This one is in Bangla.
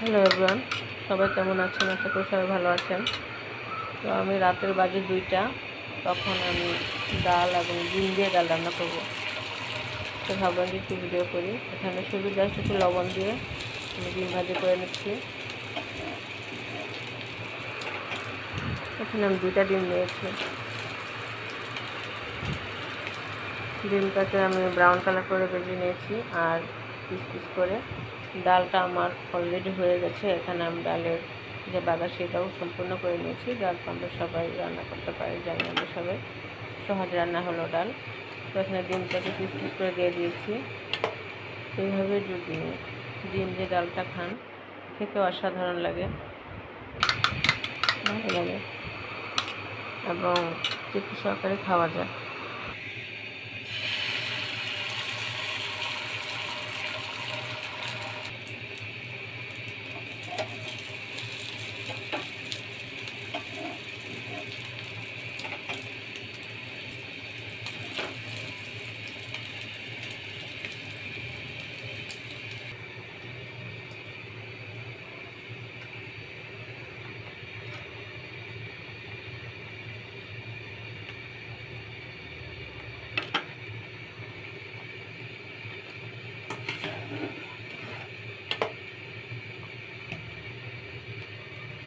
হ্যালো এভরিওয়ান, সবাই কেমন আছেন? আশা করি সবাই ভালো আছেন। তো আমি রাতের বাজে 2টা, তখন আমি ডাল এবং ডিম দিয়ে ডাল রান্না করব। তো ভাবলাম যে একটু ভিডিও করি। এখানে শুধু জাস্ট একটু লবণ দিয়ে আমি ডিম ভাজি করে নিচ্ছি। এখানে আমি 2টা ডিম নিয়েছি। ডিমটাকে আমি ব্রাউন কালার করে ভেজে নিয়েছি আর পিস পিস করে। ডালটা আমার অলরেডি হয়ে গেছে। এখানে আমি ডালের যে বাগার সেটাও সম্পূর্ণ করে নিয়েছি। ডালটা আমরা সবাই রান্না করতে পারি, জানি আমরা সবাই। সহজ রান্না হলো ডাল। তো এখানে ডিমটাকে পিস পিস করে দিয়ে দিয়েছি। এইভাবে যদি ডিম দিয়ে ডালটা খান, খেতে অসাধারণ লাগে, ভালো লাগে এবং তৃপ্তি সহকারে খাওয়া যায়।